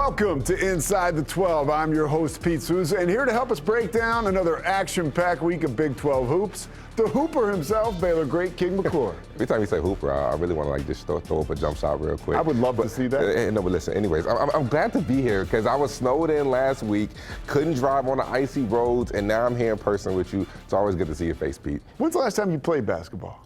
Welcome to Inside the 12. I'm your host, Pete Souza, and here to help us break down another action-packed week of Big 12 hoops, the Hooper himself, Baylor great King McClure. Every time you say Hooper, I really want to just throw up a jump shot real quick. I would love to see that. No, but listen, anyways, I'm glad to be here because I was snowed in last week, couldn't drive on the icy roads, and now I'm here in person with you. It's always good to see your face, Pete. When's the last time you played basketball?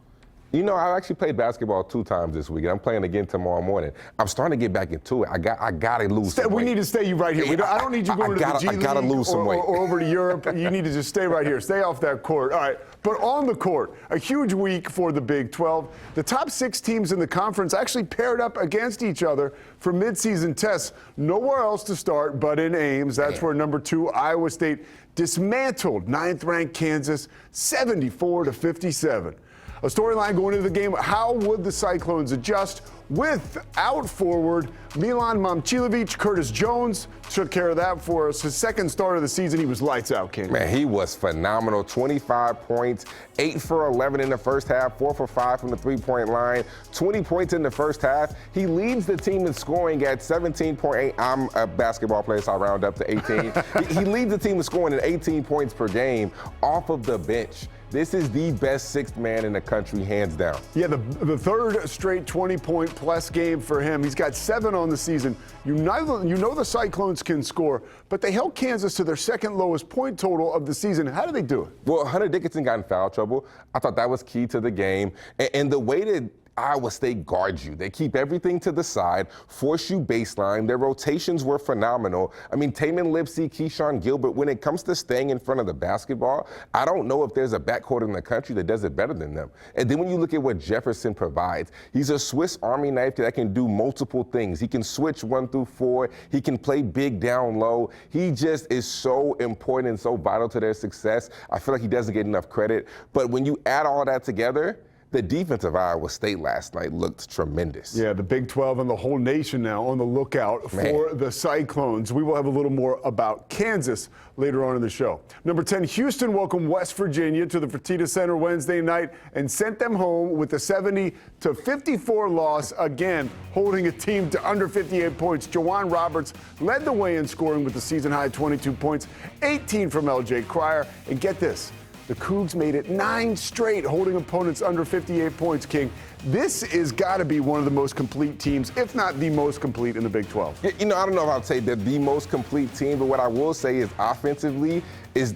You know, I actually played basketball 2 times this week, and I'm playing again tomorrow morning. I'm starting to get back into it. I got to lose some weight. We need to stay you right here. I don't need you going to the G League or over to Europe. You need to just stay right here. Stay off that court. All right. But on the court, a huge week for the Big 12. The top 6 teams in the conference actually paired up against each other for midseason tests. Nowhere else to start but in Ames. That's where number 2 Iowa State dismantled 9th-ranked Kansas 74-57. A storyline going into the game, how would the Cyclones adjust without forward Milan Momcilovic? Curtis Jones took care of that for us. His second start of the season, he was lights out, King. Man, he was phenomenal. 25 points, 8 for 11 in the first half, 4 for 5 from the three-point line, 20 points in the first half. He leads the team in scoring at 17.8. I'm a basketball player, so I round up to 18. He leads the team in scoring at 18 points per game off of the bench. This is the best 6th man in the country, hands down. Yeah, the third straight 20-point-plus game for him. He's got 7 on the season. You know the Cyclones can score, but they held Kansas to their second lowest point total of the season. How do they do it? Well, Hunter Dickinson got in foul trouble. I thought that was key to the game. And the way that Iowa State guards you. They keep everything to the side, force you baseline. Their rotations were phenomenal. I mean, Tamin Lipsey, Keyshawn Gilbert, when it comes to staying in front of the basketball, I don't know if there's a backcourt in the country that does it better than them. And then when you look at what Jefferson provides, he's a Swiss Army knife that can do multiple things. He can switch 1 through 4. He can play big down low. He just is so important and so vital to their success. I feel like he doesn't get enough credit. But when you add all that together, the defense of Iowa State last night looked tremendous. Yeah, the Big 12 and the whole nation now on the lookout for the Cyclones. We will have a little more about Kansas later on in the show. Number 10, Houston welcomed West Virginia to the Fertitta Center Wednesday night and sent them home with a 70-54 loss, again holding a team to under 58 points. Jawan Roberts led the way in scoring with the season-high 22 points, 18 from L.J. Cryer. And get this, the Cougs made it 9 straight, holding opponents under 58 points, King. This is got to be one of the most complete teams, if not the most complete in the Big 12. You know, I don't know if I'd say they're the most complete team, but what I will say is offensively,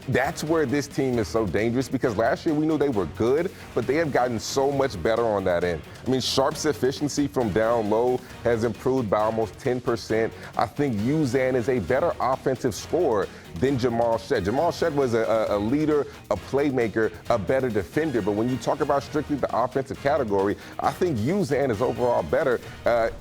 that's where this team is so dangerous because last year we knew they were good, but they have gotten so much better on that end. I mean, Sharp's efficiency from down low has improved by almost 10%. I think Uzan is a better offensive scorer than Jamal Shead. Jamal Shead was a leader, a playmaker, a better defender, but when you talk about strictly the offensive category, I think Uzan is overall better.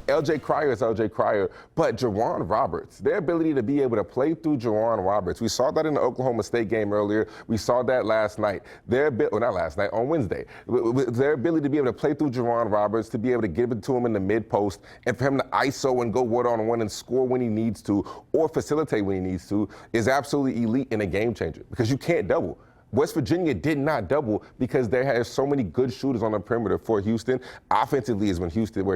L.J. Cryer is L.J. Cryer, but Jawan Roberts, their ability to be able to play through Jawan Roberts, we saw that in the Oklahoma State game earlier. We saw that last night. Not last night, on Wednesday. Their ability to be able to play through Jawan Roberts, to be able to give it to him in the mid-post, and for him to ISO and go one-on-one and score when he needs to or facilitate when he needs to is absolutely elite and a game changer because you can't double. West Virginia did not double because there has so many good shooters on the perimeter for Houston. Offensively is where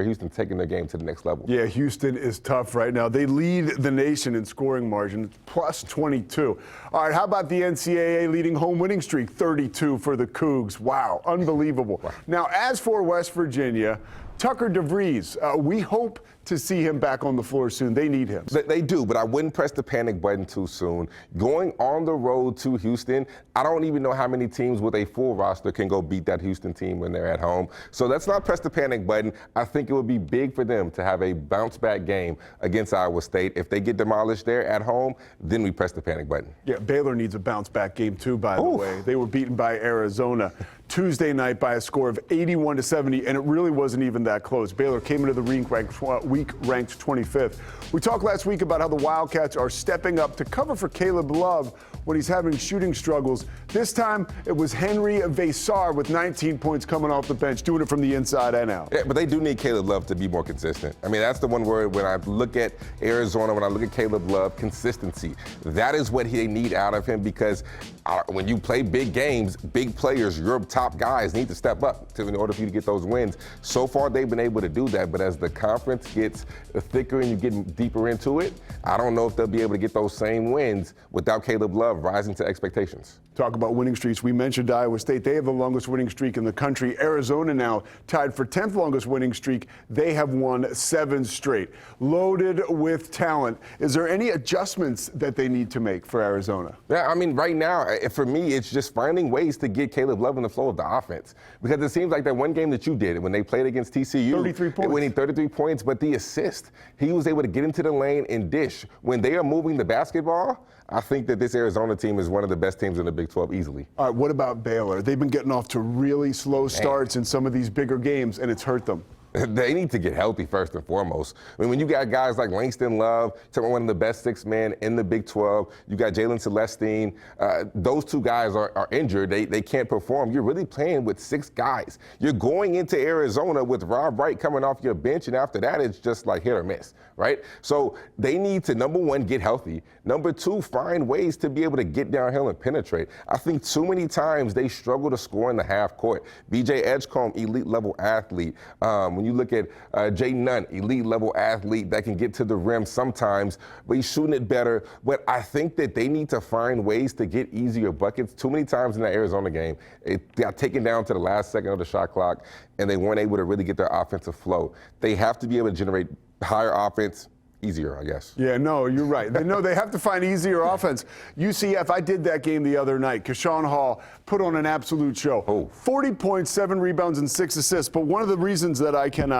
Houston taking their game to the next level. Yeah, Houston is tough right now. They lead the nation in scoring margin, plus 22. All right, how about the NCAA leading home winning streak, 32 for the Cougs? Wow, unbelievable. Wow. Now, as for West Virginia, Tucker DeVries, we hope to see him back on the floor soon. They need him. They do, but I wouldn't press the panic button too soon. Going on the road to Houston, I don't even know how many teams with a full roster can go beat that Houston team when they're at home. So let's not press the panic button. I think it would be big for them to have a bounce-back game against Iowa State. If they get demolished there at home, then we press the panic button. Yeah, Baylor needs a bounce-back game too, by the way. They were beaten by Arizona Tuesday night by a score of 81-70, and it really wasn't even that close. Baylor came into the week ranked 25th. We talked last week about how the Wildcats are stepping up to cover for Caleb Love when he's having shooting struggles. This time, it was Henry Vassar with 19 points coming off the bench, doing it from the inside and out. Yeah, but they do need Caleb Love to be more consistent. I mean, that's the one word when I look at Arizona, when I look at Caleb Love, consistency. That is what they need out of him, because when you play big games, big players, your top guys need to step up in order for you to get those wins. So far, they've been able to do that, but as the conference gets thicker and you get deeper into it, I don't know if they'll be able to get those same wins without Caleb Love rising to expectations. Talk about winning streaks. We mentioned Iowa State. They have the longest winning streak in the country. Arizona now tied for 10th longest winning streak. They have won 7 straight. Loaded with talent. Is there any adjustments that they need to make for Arizona? Yeah, I mean, right now, for me, it's just finding ways to get Caleb Love in the flow of the offense. Because it seems like that one game that you did, when they played against TCU, 33 points. Winning 33 points, but the assist, he was able to get into the lane and dish. When they are moving the basketball, I think that this Arizona team is one of the best teams in the Big 12 easily. All right, what about Baylor? They've been getting off to really slow starts in some of these bigger games, and it's hurt them. They need to get healthy first and foremost. I mean, when you got guys like Langston Love, one of the best 6 men in the Big 12, you got Jalen Celestine, those 2 guys are injured. They can't perform. You're really playing with 6 guys. You're going into Arizona with Rob Wright coming off your bench, and after that, it's just like hit or miss, right? So they need to, number 1, get healthy. Number 2, find ways to be able to get downhill and penetrate. I think too many times they struggle to score in the half court. BJ Edgecombe, elite level athlete. When you look at Jay Nunn, elite level athlete that can get to the rim sometimes, but he's shooting it better. But I think that they need to find ways to get easier buckets. Too many times in the Arizona game, it got taken down to the last second of the shot clock, and they weren't able to really get their offensive flow. They have to be able to generate higher offense, easier, I guess. Yeah, no, you're right. They have to find easier offense. UCF, I did that game the other night. Keshawn Hall put on an absolute show. 40 points, 7 rebounds, and 6 assists. But one of the reasons that I can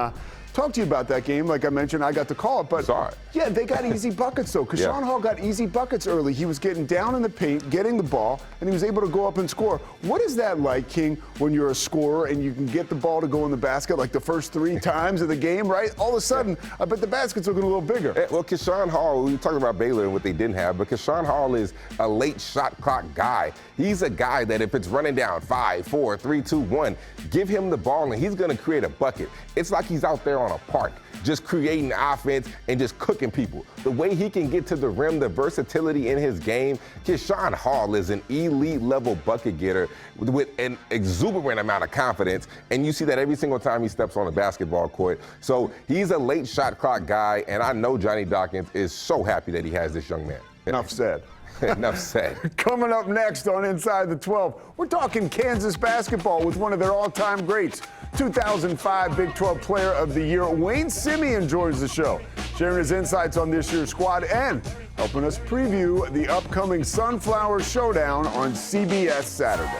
talk to you about that game, like I mentioned, I got to call it. But yeah, they got easy buckets, though. Keshawn Hall got easy buckets early. He was getting down in the paint, getting the ball, and he was able to go up and score. What is that like, King, when you're a scorer and you can get the ball to go in the basket like the first 3 times of the game, right? All of a sudden, I bet the basket's looking a little bigger. Well, Keshawn Hall, we were talking about Baylor and what they didn't have, but Keshawn Hall is a late shot clock guy. He's a guy that if it's running down 5, 4, 3, 2, 1, give him the ball and he's going to create a bucket. It's like he's out there on a park, just creating offense and just cooking people. The way he can get to the rim, the versatility in his game, Keshawn Hall is an elite level bucket getter with an exuberant amount of confidence, and you see that every single time he steps on the basketball court. So he's a late shot clock guy, and I know Johnny Dawkins is so happy that he has this young man. Enough said. Enough said. Coming up next on Inside the 12, we're talking Kansas basketball with one of their all-time greats, 2005 Big 12 Player of the Year, Wayne Simien joins the show, sharing his insights on this year's squad and helping us preview the upcoming Sunflower Showdown on CBS Saturday.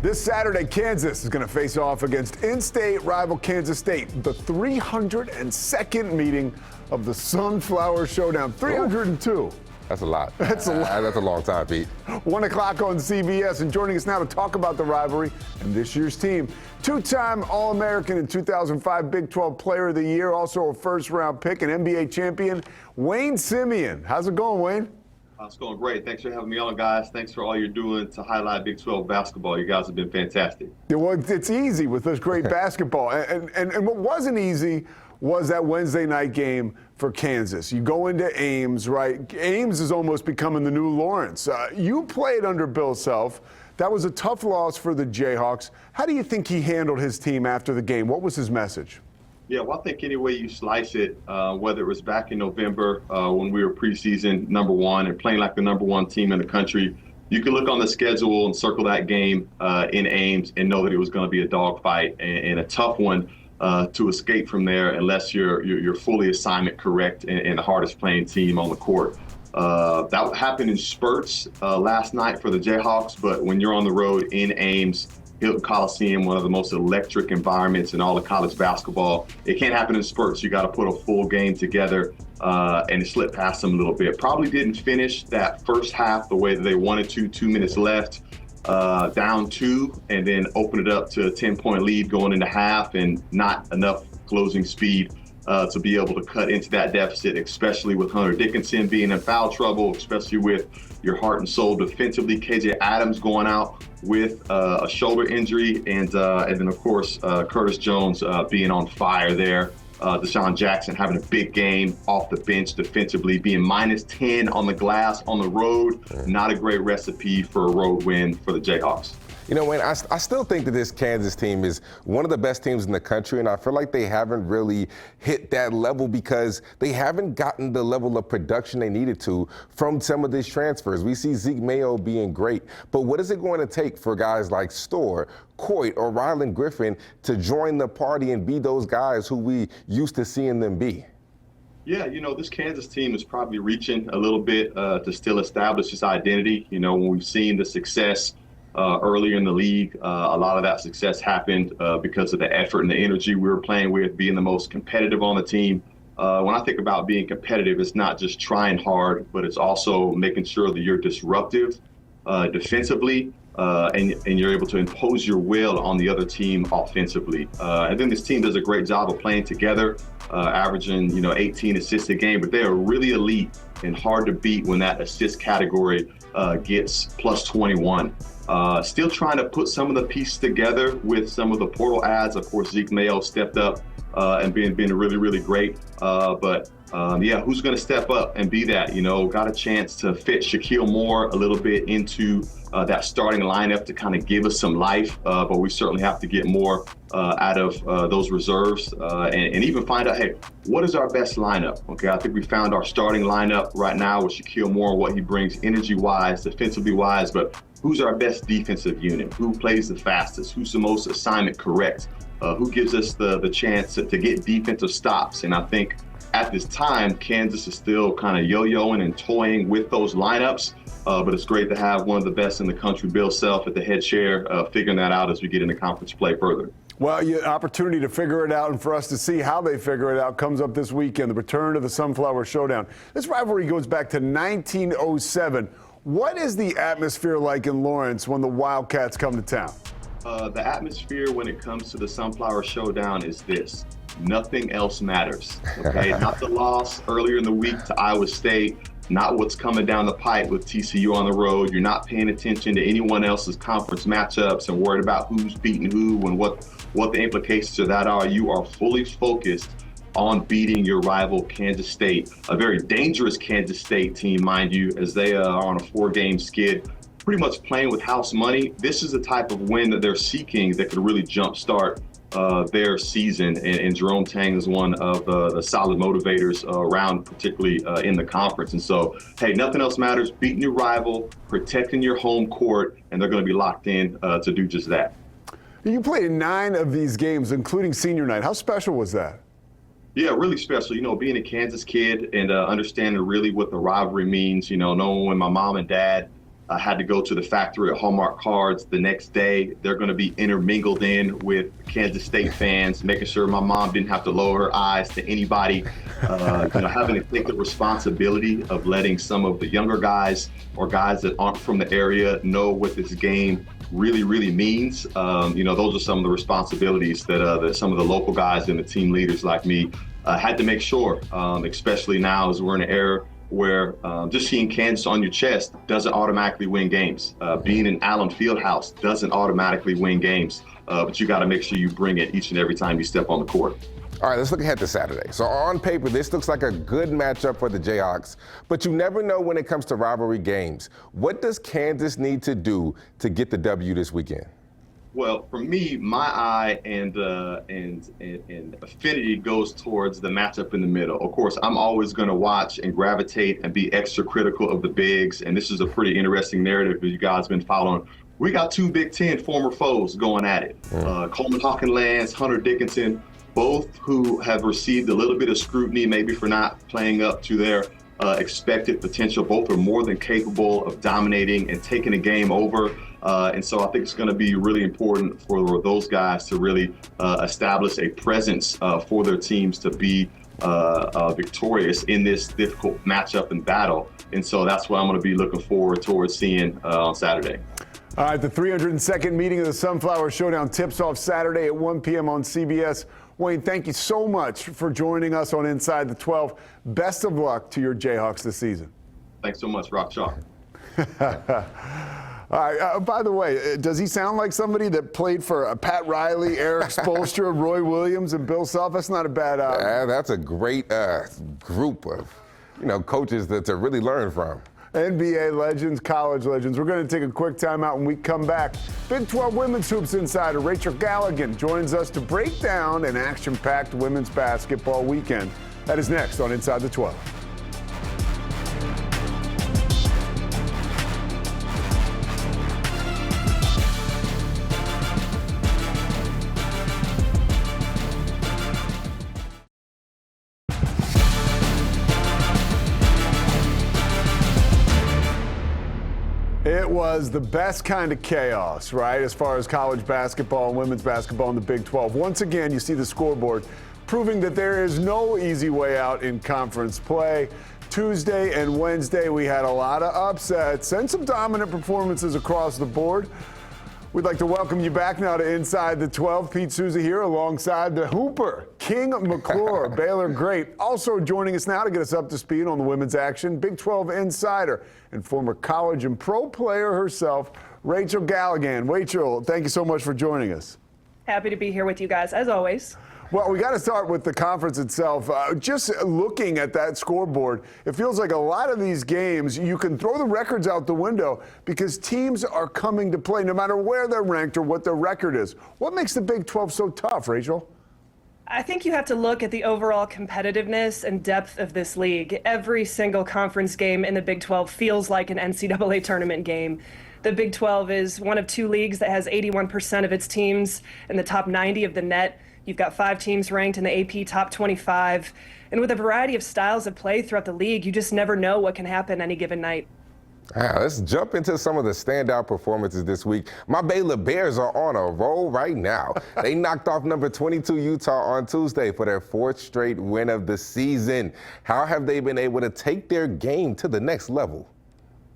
This Saturday, Kansas is going to face off against in-state rival Kansas State, the 302nd meeting of the Sunflower Showdown. 302. That's a lot. That's a lot. That's a long time, Pete. 1 o'clock on CBS, and joining us now to talk about the rivalry and this year's team, 2-time All-American and 2005 Big 12 Player of the Year, also a first-round pick and NBA champion, Wayne Simien. How's it going, Wayne? It's going great. Thanks for having me on, guys. Thanks for all you're doing to highlight Big 12 basketball. You guys have been fantastic. Yeah, well, it's easy with this great basketball. And what wasn't easy was that Wednesday night game for Kansas. You go into Ames, right? Ames is almost becoming the new Lawrence. You played under Bill Self. That was a tough loss for the Jayhawks. How do you think he handled his team after the game? What was his message? Yeah, well, I think any way you slice it, whether it was back in November when we were preseason #1 and playing like the #1 team in the country, you can look on the schedule and circle that game in Ames and know that it was going to be a dogfight and a tough one to escape from there unless you're fully assignment correct and the hardest playing team on the court. That happened in spurts last night for the Jayhawks, but when you're on the road in Ames, Hilton Coliseum, one of the most electric environments in all of college basketball, it can't happen in spurts. You got to put a full game together, and it slipped past them a little bit. Probably didn't finish that first half the way that they wanted to. 2 minutes left. down 2 and then open it up to a 10-point lead going into half, and not enough closing speed to be able to cut into that deficit, especially with Hunter Dickinson being in foul trouble, especially with your heart and soul defensively. KJ Adams going out with a shoulder injury, and then of course Curtis Jones being on fire there. Deshaun Jackson having a big game off the bench defensively, being -10 on the glass on the road. Not a great recipe for a road win for the Jayhawks. You know, Wayne, I still think that this Kansas team is one of the best teams in the country, and I feel like they haven't really hit that level because they haven't gotten the level of production they needed to from some of these transfers. We see Zeke Mayo being great, but what is it going to take for guys like Storr, Coit, or Rylan Griffin to join the party and be those guys who we used to seeing them be? Yeah, you know, this Kansas team is probably reaching a little bit to still establish its identity. You know, when we've seen the success earlier in the league, a lot of that success happened because of the effort and the energy we were playing with, being the most competitive on the team. When I think about being competitive, it's not just trying hard, but it's also making sure that you're disruptive defensively, and you're able to impose your will on the other team offensively. And then this team does a great job of playing together, averaging 18 assists a game, but they are really elite and hard to beat when that assist category gets plus 21. Still trying to put some of the pieces together with some of the portal ads. Of course, Zeke Mayo stepped up and being really, really great. But who's going to step up and be that? Got a chance to fit Shaquille Moore a little bit into that starting lineup to kind of give us some life. But we certainly have to get more out of those reserves and even find out, hey, what is our best lineup? Okay, I think we found our starting lineup right now with Shaquille Moore, what he brings energy-wise, defensively-wise, but who's our best defensive unit? Who plays the fastest? Who's the most assignment correct? Who gives us the chance to get defensive stops? And I think at this time, Kansas is still kind of yo-yoing and toying with those lineups. But it's great to have one of the best in the country, Bill Self, at the head chair, figuring that out as we get into conference play further. Well, the opportunity to figure it out and for us to see how they figure it out comes up this weekend, the return of the Sunflower Showdown. This rivalry goes back to 1907. What is the atmosphere like in Lawrence when the Wildcats come to town? The atmosphere when it comes to the Sunflower Showdown is this: nothing else matters. Okay, not the loss earlier in the week to Iowa State, not what's coming down the pipe with TCU on the road. You're not paying attention to anyone else's conference matchups and worried about who's beating who and what the implications of that are. You are fully focused on beating your rival Kansas State, a very dangerous Kansas State team, mind you, as they are on a 4-game skid, pretty much playing with house money. This is the type of win that they're seeking that could really jumpstart their season, and Jerome Tang is one of the solid motivators around, particularly in the conference. And so, hey, nothing else matters. Beating your rival, protecting your home court, and they're going to be locked in to do just that. You played in 9 of these games, including senior night. How special was that? Yeah, really special. Being a Kansas kid and understanding really what the rivalry means, knowing when my mom and dad had to go to the factory at Hallmark Cards the next day, they're going to be intermingled in with Kansas State fans, making sure my mom didn't have to lower her eyes to anybody, having to take the responsibility of letting some of the younger guys or guys that aren't from the area know what this game really, really means. Those are some of the responsibilities that some of the local guys and the team leaders like me had to make sure, especially now as we're in an era where just seeing Kansas on your chest doesn't automatically win games. Being in Allen Fieldhouse doesn't automatically win games, but you got to make sure you bring it each and every time you step on the court. All right, let's look ahead to Saturday. So on paper, this looks like a good matchup for the Jayhawks, but you never know when it comes to rivalry games. What does Kansas need to do to get the W this weekend? Well, for me, my eye and affinity goes towards the matchup in the middle. Of course, I'm always going to watch and gravitate and be extra critical of the bigs, and this is a pretty interesting narrative that you guys have been following. We got 2 Big Ten former foes going at it. Coleman Hawkins, Hunter Dickinson, both who have received a little bit of scrutiny maybe for not playing up to their expected potential. Both are more than capable of dominating and taking a game over. And so I think it's going to be really important for those guys to really establish a presence for their teams to be victorious in this difficult matchup and battle. And so that's what I'm going to be looking forward towards seeing on Saturday. All right, the 302nd meeting of the Sunflower Showdown tips off Saturday at 1 p.m. on CBS. Wayne, thank you so much for joining us on Inside the 12. Best of luck to your Jayhawks this season. Thanks so much, Rock Chalk. All right, by the way, does he sound like somebody that played for Pat Riley, Eric Spoelstra, Roy Williams, and Bill Self? That's not a bad that's a great group of coaches to really learn from. NBA legends, college legends. We're going to take a quick timeout when we come back. Big 12 Women's Hoops insider Rachel Galligan joins us to break down an action-packed women's basketball weekend. That is next on Inside the 12. It was the best kind of chaos, right, as far as college basketball and women's basketball in the Big 12. Once again, you see the scoreboard proving that there is no easy way out in conference play. Tuesday and Wednesday, we had a lot of upsets and some dominant performances across the board. We'd like to welcome you back now to Inside the 12. Pete Souza here alongside the Hooper, King McClure, Baylor great. Also joining us now to get us up to speed on the women's action, Big 12 insider and former college and pro player herself, Rachel Galligan. Rachel, thank you so much for joining us. Happy to be here with you guys, as always. Well, we got to start with the conference itself. Just looking at that scoreboard, it feels like a lot of these games, you can throw the records out the window because teams are coming to play no matter where they're ranked or what their record is. What makes the Big 12 so tough, Rachel? I think you have to look at the overall competitiveness and depth of this league. Every single conference game in the Big 12 feels like an NCAA tournament game. The Big 12 is one of two leagues that has 81% of its teams in the top 90 of the net. You've got 5 teams ranked in the AP top 25. And with a variety of styles of play throughout the league, you just never know what can happen any given night. Let's jump into some of the standout performances this week. My Baylor Bears are on a roll right now. They knocked off number 22 Utah on Tuesday for their 4th straight win of the season. How have they been able to take their game to the next level?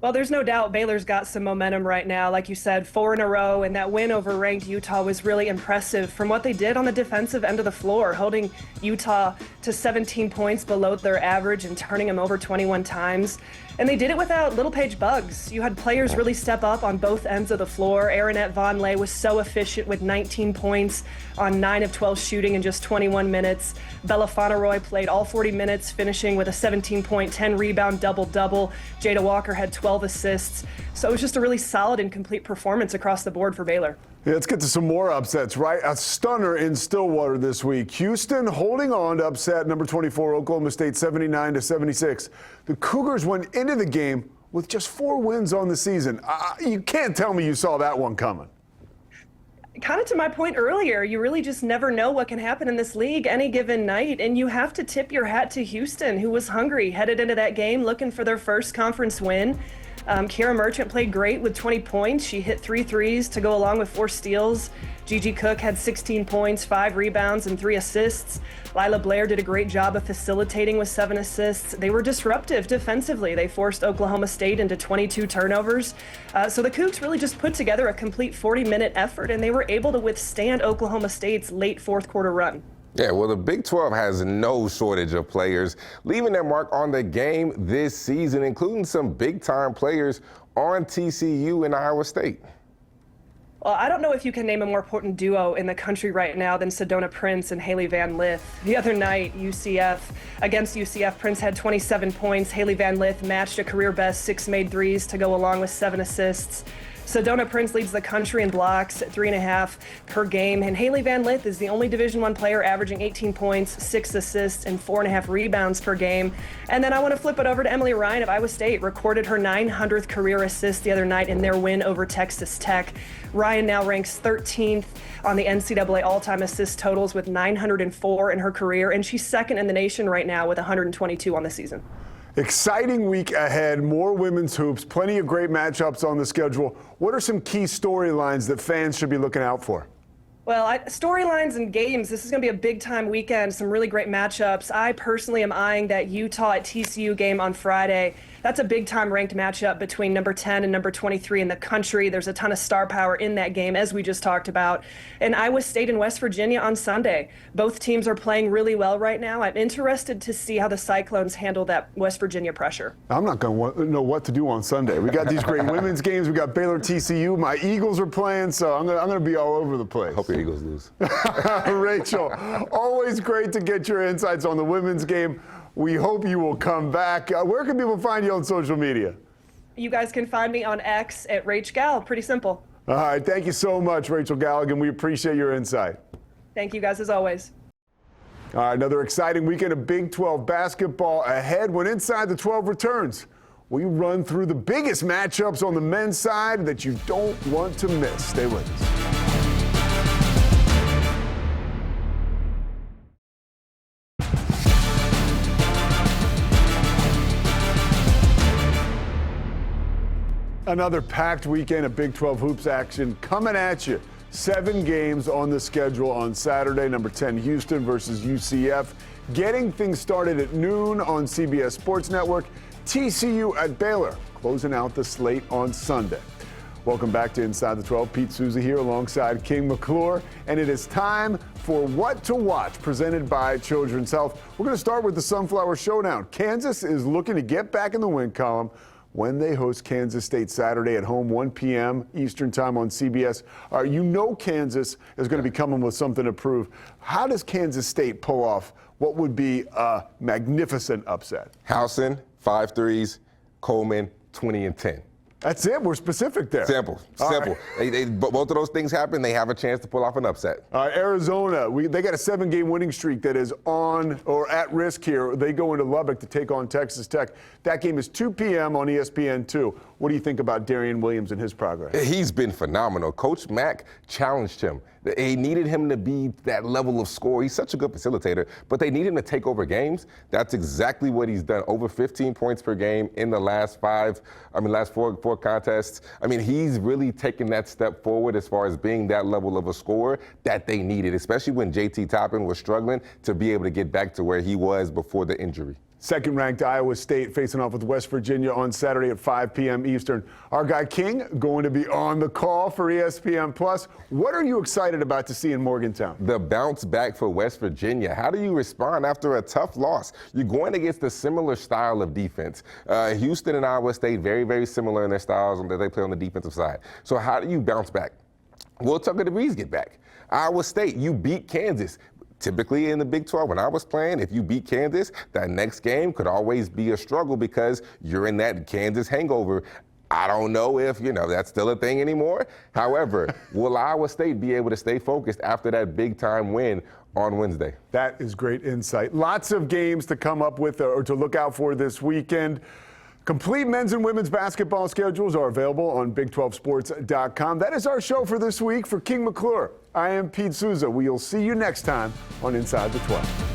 Well, there's no doubt Baylor's got some momentum right now. Like you said, 4 in a row, and that win over ranked Utah was really impressive from what they did on the defensive end of the floor, holding Utah to 17 points below their average and turning them over 21 times. And they did it without Little Paige Bugs. You had players really step up on both ends of the floor. Aaronette Vonleh was so efficient with 19 points on 9 of 12 shooting in just 21 minutes. Bella Fauneroy played all 40 minutes, finishing with a 17-point, 10-rebound double-double. Jada Walker had 12 assists. So it was just a really solid and complete performance across the board for Baylor. Yeah, let's get to some more upsets, right? A stunner in Stillwater this week. Houston holding on to upset number 24 Oklahoma State 79-76. The Cougars went into the game with just 4 wins on the season. You can't tell me you saw that one coming. Kind of to my point earlier, you really just never know what can happen in this league any given night, and you have to tip your hat to Houston, who was hungry, headed into that game looking for their first conference win. Kiera Merchant played great with 20 points. She hit 3 threes to go along with 4 steals. Gigi Cook had 16 points, 5 rebounds, and 3 assists. Lila Blair did a great job of facilitating with 7 assists. They were disruptive defensively. They forced Oklahoma State into 22 turnovers. So the Cougs really just put together a complete 40-minute effort, and they were able to withstand Oklahoma State's late fourth quarter run. Yeah, well, the Big 12 has no shortage of players leaving their mark on the game this season, including some big-time players on TCU and Iowa State. Well, I don't know if you can name a more potent duo in the country right now than Sedona Prince and Haley Van Lith. The other night, against UCF, Prince had 27 points. Haley Van Lith matched a career-best 6 made threes to go along with 7 assists. Sedona Prince leads the country in blocks at 3.5 per game, and Haley Van Lith is the only Division I player averaging 18 points, 6 assists, and 4.5 rebounds per game. And then I want to flip it over to Emily Ryan of Iowa State, recorded her 900th career assist the other night in their win over Texas Tech. Ryan now ranks 13th on the NCAA all-time assist totals with 904 in her career, and she's second in the nation right now with 122 on the season. Exciting week ahead, more women's hoops, plenty of great matchups on the schedule. What are some key storylines that fans should be looking out for? Well, storylines and games, this is going to be a big-time weekend, some really great matchups. I personally am eyeing that Utah at TCU game on Friday. That's a big-time ranked matchup between number 10 and number 23 in the country. There's a ton of star power in that game, as we just talked about. And Iowa State and West Virginia on Sunday. Both teams are playing really well right now. I'm interested to see how the Cyclones handle that West Virginia pressure. I'm not going to know what to do on Sunday. We got these great women's games. We got Baylor, TCU. My Eagles are playing, so I'm going to be all over the place. Hope your Eagles lose. Rachel, always great to get your insights on the women's game. We hope you will come back. Where can people find you on social media? You guys can find me on X at Rach Gal. Pretty simple. All right. Thank you so much, Rachel Galligan. We appreciate your insight. Thank you guys as always. All right. Another exciting weekend of Big 12 basketball ahead when Inside the 12 returns. We run through the biggest matchups on the men's side that you don't want to miss. Stay with us. Another packed weekend of Big 12 hoops action coming at you. 7 games on the schedule on Saturday. Number 10 Houston versus UCF. Getting things started at noon on CBS Sports Network. TCU at Baylor, closing out the slate on Sunday. Welcome back to Inside the 12. Pete Souza here alongside King McClure. And it is time for What to Watch, presented by Children's Health. We're going to start with the Sunflower Showdown. Kansas is looking to get back in the win column when they host Kansas State Saturday at home, 1 p.m. Eastern time on CBS. You know Kansas is going to be coming with something to prove. How does Kansas State pull off what would be a magnificent upset? Howson, 5 threes. Coleman, 20 and 10. That's it. We're specific there. Simple. Simple. Right. Both of those things happen, they have a chance to pull off an upset. Arizona, they got a 7-game winning streak that is on or at risk here. They go into Lubbock to take on Texas Tech. That game is 2 p.m. on ESPN2. What do you think about Darian Williams and his progress? He's been phenomenal. Coach Mack challenged him. He needed him to be that level of scorer. He's such a good facilitator, but they need him to take over games. That's exactly what he's done. Over 15 points per game in the last four contests. He's really taken that step forward as far as being that level of a scorer that they needed, especially when JT Toppin was struggling to be able to get back to where he was before the injury. Second-ranked Iowa State facing off with West Virginia on Saturday at 5 p.m. Eastern. Our guy King going to be on the call for ESPN+. What are you excited about to see in Morgantown? The bounce back for West Virginia. How do you respond after a tough loss? You're going against a similar style of defense. Houston and Iowa State, very, very similar in their styles that they play on the defensive side. So how do you bounce back? Will Tucker DeVries get back? Iowa State, you beat Kansas. Typically in the Big 12, when I was playing, if you beat Kansas, that next game could always be a struggle because you're in that Kansas hangover. I don't know if, that's still a thing anymore. However, will Iowa State be able to stay focused after that big-time win on Wednesday? That is great insight. Lots of games to come up with or to look out for this weekend. Complete men's and women's basketball schedules are available on Big12Sports.com. That is our show for this week. For King McClure, I am Pete Souza. We'll see you next time on Inside the 12.